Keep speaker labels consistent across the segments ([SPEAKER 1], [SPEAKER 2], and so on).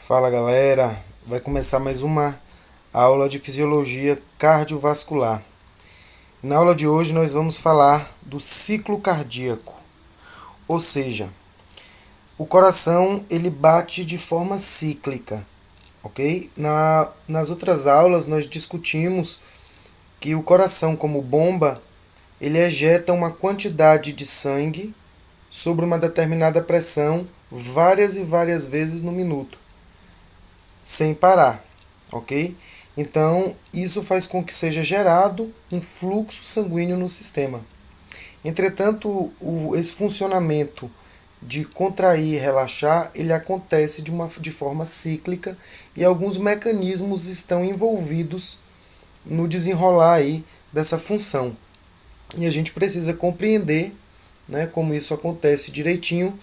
[SPEAKER 1] Fala galera, vai começar mais uma aula de fisiologia cardiovascular. Na aula de hoje nós vamos falar do ciclo cardíaco, ou seja, o coração ele bate de forma cíclica, ok? Nas outras aulas nós discutimos que o coração como bomba ele ejeta uma quantidade de sangue sobre uma determinada pressão várias e várias vezes no minuto, sem parar, ok? Então, isso faz com que seja gerado um fluxo sanguíneo no sistema. Entretanto, esse funcionamento de contrair e relaxar, ele acontece de forma cíclica e alguns mecanismos estão envolvidos no desenrolar aí dessa função. E a gente precisa compreender, né, como isso acontece direitinho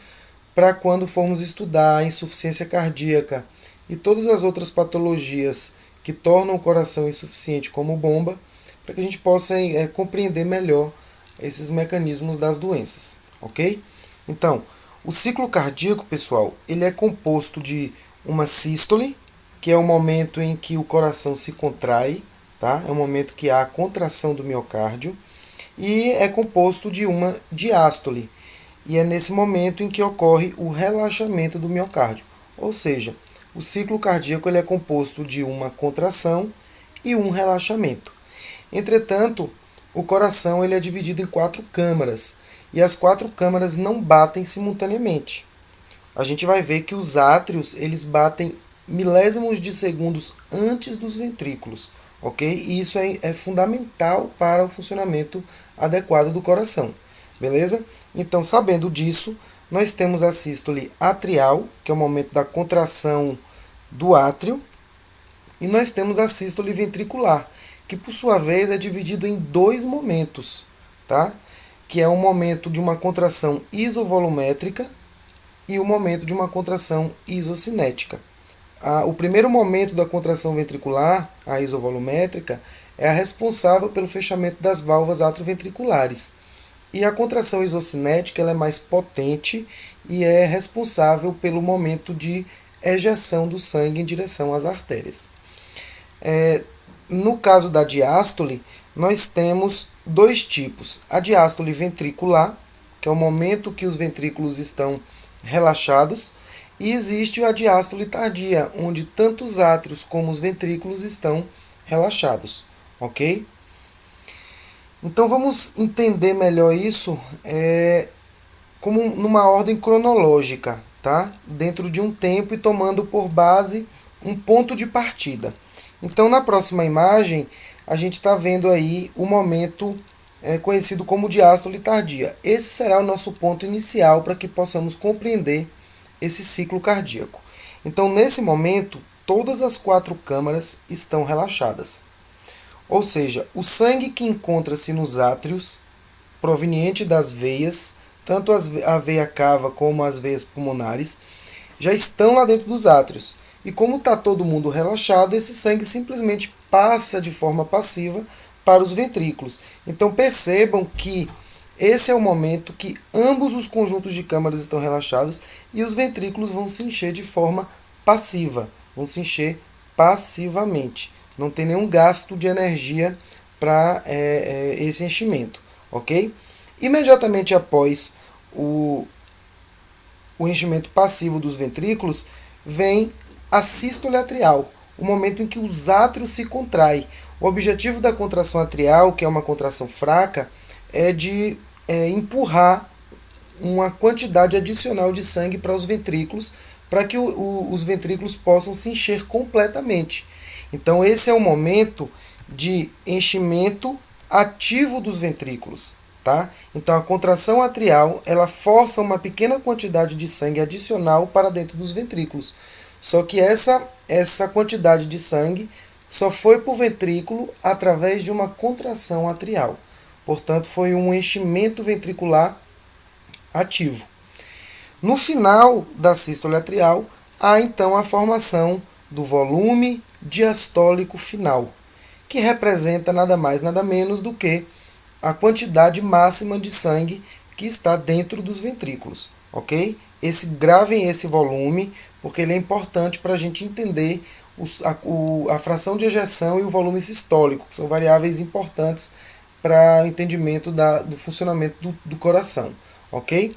[SPEAKER 1] para quando formos estudar a insuficiência cardíaca e todas as outras patologias que tornam o coração insuficiente como bomba, para que a gente possa compreender melhor esses mecanismos das doenças, ok? Então, o ciclo cardíaco, pessoal, ele é composto de uma sístole, que é o momento em que o coração se contrai, tá? É o momento que há a contração do miocárdio, e é composto de uma diástole, e é nesse momento em que ocorre o relaxamento do miocárdio. Ou seja, o ciclo cardíaco ele é composto de uma contração e um relaxamento. Entretanto, o coração ele é dividido em 4 câmaras, e as 4 câmaras não batem simultaneamente. A gente vai ver que os átrios eles batem milésimos de segundos antes dos ventrículos, ok? E isso é fundamental para o funcionamento adequado do coração, beleza? Então, sabendo disso, nós temos a sístole atrial, que é o momento da contração do átrio, e nós temos a sístole ventricular, que por sua vez é dividido em 2 momentos, tá? Que é o momento de uma contração isovolumétrica e o momento de uma contração isocinética. O primeiro momento da contração ventricular, a isovolumétrica, é a responsável pelo fechamento das válvulas atrioventriculares. E a contração isocinética ela é mais potente e é responsável pelo momento de ejeção do sangue em direção às artérias. No caso da diástole, nós temos 2 tipos. A diástole ventricular, que é o momento que os ventrículos estão relaxados, e existe a diástole tardia, onde tanto os átrios como os ventrículos estão relaxados, ok? Então vamos entender melhor isso como numa ordem cronológica, tá? Dentro de um tempo e tomando por base um ponto de partida. Então na próxima imagem a gente está vendo aí o momento conhecido como diástole tardia. Esse será o nosso ponto inicial para que possamos compreender esse ciclo cardíaco. Então nesse momento todas as 4 câmaras estão relaxadas. Ou seja, o sangue que encontra-se nos átrios, proveniente das veias, tanto a veia cava como as veias pulmonares, já estão lá dentro dos átrios. E como está todo mundo relaxado, esse sangue simplesmente passa de forma passiva para os ventrículos. Então percebam que esse é o momento que ambos os conjuntos de câmaras estão relaxados e os ventrículos vão se encher de forma passiva, vão se encher passivamente. Não tem nenhum gasto de energia para esse enchimento, ok? Imediatamente após o enchimento passivo dos ventrículos, vem a sístole atrial, o momento em que os átrios se contraem. O objetivo da contração atrial, que é uma contração fraca, é de empurrar uma quantidade adicional de sangue para os ventrículos, para que os ventrículos possam se encher completamente. Então esse é o momento de enchimento ativo dos ventrículos, tá? Então a contração atrial, ela força uma pequena quantidade de sangue adicional para dentro dos ventrículos. Só que essa quantidade de sangue só foi para o ventrículo através de uma contração atrial. Portanto, foi um enchimento ventricular ativo. No final da sístole atrial, há então a formação do volume diastólico final, que representa nada mais nada menos do que a quantidade máxima de sangue que está dentro dos ventrículos, ok? Gravem esse volume, porque ele é importante para a gente entender a fração de ejeção e o volume sistólico, que são variáveis importantes para o entendimento do funcionamento do coração, ok?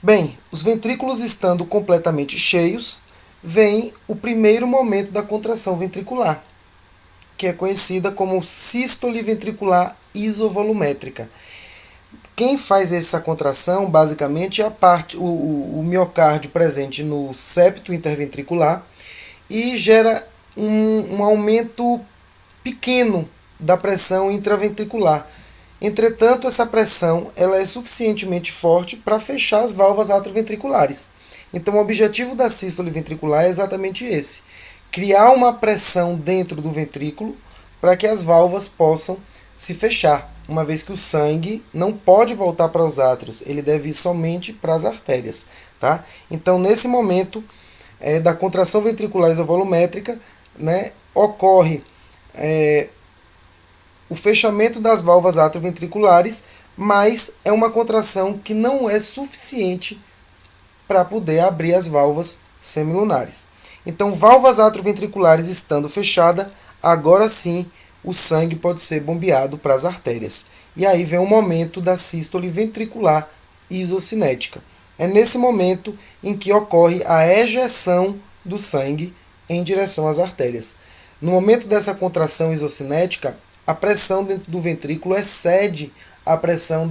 [SPEAKER 1] Bem, os ventrículos estando completamente cheios, vem o primeiro momento da contração ventricular, que é conhecida como sístole ventricular isovolumétrica. Quem faz essa contração, basicamente, é o miocárdio presente no septo interventricular e gera um aumento pequeno da pressão intraventricular. Entretanto, essa pressão ela é suficientemente forte para fechar as válvulas atrioventriculares. Então, o objetivo da sístole ventricular é exatamente esse: criar uma pressão dentro do ventrículo para que as válvulas possam se fechar, uma vez que o sangue não pode voltar para os átrios, ele deve ir somente para as artérias. Tá? Então, nesse momento da contração ventricular isovolumétrica, né, ocorre o fechamento das válvulas atrioventriculares, mas é uma contração que não é suficiente para poder abrir as válvulas semilunares. Então, válvulas atrioventriculares estando fechadas, agora sim o sangue pode ser bombeado para as artérias. E aí vem o momento da sístole ventricular isocinética. É nesse momento em que ocorre a ejeção do sangue em direção às artérias. No momento dessa contração isocinética, a pressão dentro do ventrículo excede a pressão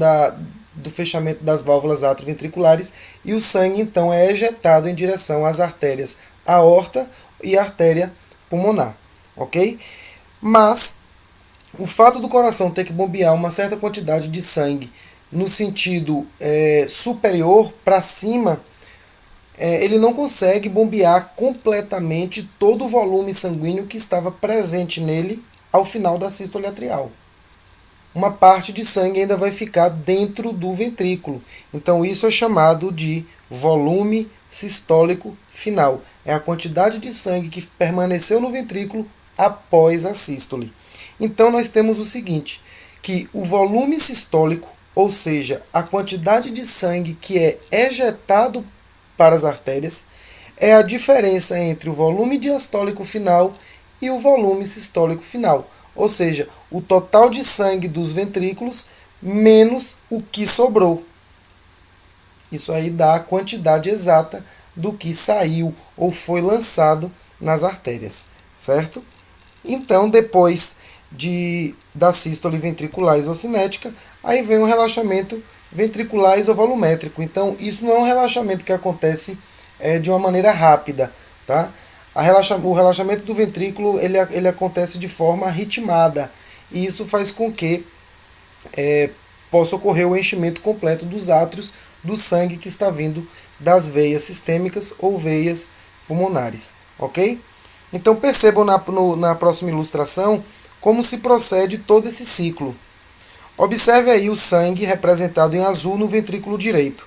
[SPEAKER 1] do fechamento das válvulas atrioventriculares e o sangue então é ejetado em direção às artérias aorta e artéria pulmonar, ok? Mas o fato do coração ter que bombear uma certa quantidade de sangue no sentido superior para cima, ele não consegue bombear completamente todo o volume sanguíneo que estava presente nele ao final da sístole atrial. Uma parte de sangue ainda vai ficar dentro do ventrículo. Então isso é chamado de volume sistólico final. É a quantidade de sangue que permaneceu no ventrículo após a sístole. Então nós temos o seguinte, que o volume sistólico, ou seja, a quantidade de sangue que é ejetado para as artérias, é a diferença entre o volume diastólico final e o volume sistólico final. Ou seja, o total de sangue dos ventrículos menos o que sobrou. Isso aí dá a quantidade exata do que saiu ou foi lançado nas artérias, certo? Então, depois da sístole ventricular isocinética, aí vem o relaxamento ventricular isovolumétrico. Então, isso não é um relaxamento que acontece de uma maneira rápida, tá? O relaxamento do ventrículo ele acontece de forma ritmada, e isso faz com que possa ocorrer o enchimento completo dos átrios do sangue que está vindo das veias sistêmicas ou veias pulmonares, ok? Então percebam na próxima ilustração como se procede todo esse ciclo. Observe aí o sangue representado em azul no ventrículo direito.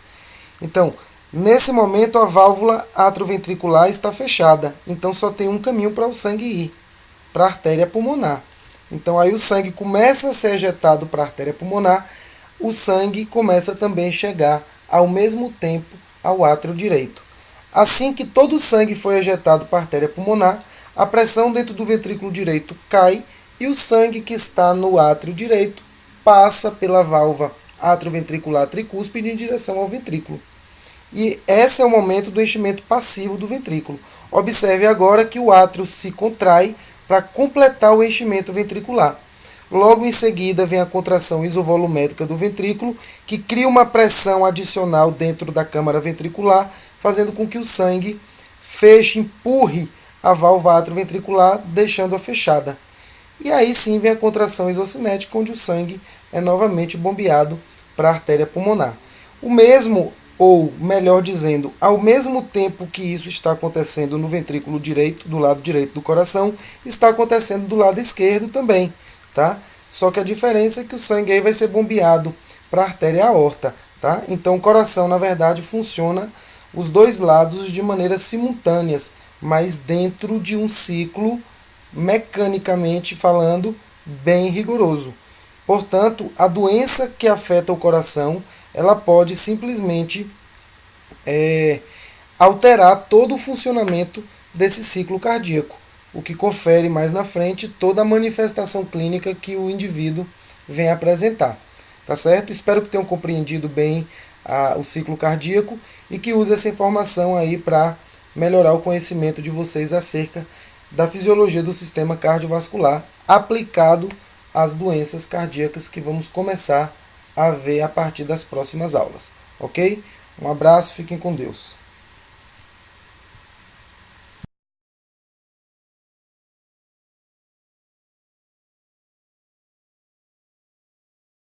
[SPEAKER 1] Então, nesse momento a válvula atrioventricular está fechada, então só tem um caminho para o sangue ir, para a artéria pulmonar. Então aí o sangue começa a ser ejetado para a artéria pulmonar, o sangue começa também a chegar ao mesmo tempo ao átrio direito. Assim que todo o sangue foi ejetado para a artéria pulmonar, a pressão dentro do ventrículo direito cai e o sangue que está no átrio direito passa pela válvula atrioventricular tricúspide em direção ao ventrículo. E esse é o momento do enchimento passivo do ventrículo. Observe agora que o átrio se contrai para completar o enchimento ventricular. Logo em seguida vem a contração isovolumétrica do ventrículo, que cria uma pressão adicional dentro da câmara ventricular, fazendo com que o sangue empurre a válvula atrioventricular, deixando-a fechada. E aí sim vem a contração isocinética, onde o sangue é novamente bombeado para a artéria pulmonar. O mesmo, ou melhor dizendo, ao mesmo tempo que isso está acontecendo no ventrículo direito, do lado direito do coração, está acontecendo do lado esquerdo também, tá? Só que a diferença é que o sangue aí vai ser bombeado para a artéria aorta, tá? Então o coração, na verdade, funciona os dois lados de maneiras simultâneas, mas dentro de um ciclo, mecanicamente falando, bem rigoroso. Portanto, a doença que afeta o coração, ela pode simplesmente alterar todo o funcionamento desse ciclo cardíaco, o que confere mais na frente toda a manifestação clínica que o indivíduo vem apresentar. Tá certo? Espero que tenham compreendido bem o ciclo cardíaco e que use essa informação aí para melhorar o conhecimento de vocês acerca da fisiologia do sistema cardiovascular aplicado às doenças cardíacas que vamos começar a ver a partir das próximas aulas. Ok? Um abraço, fiquem com Deus.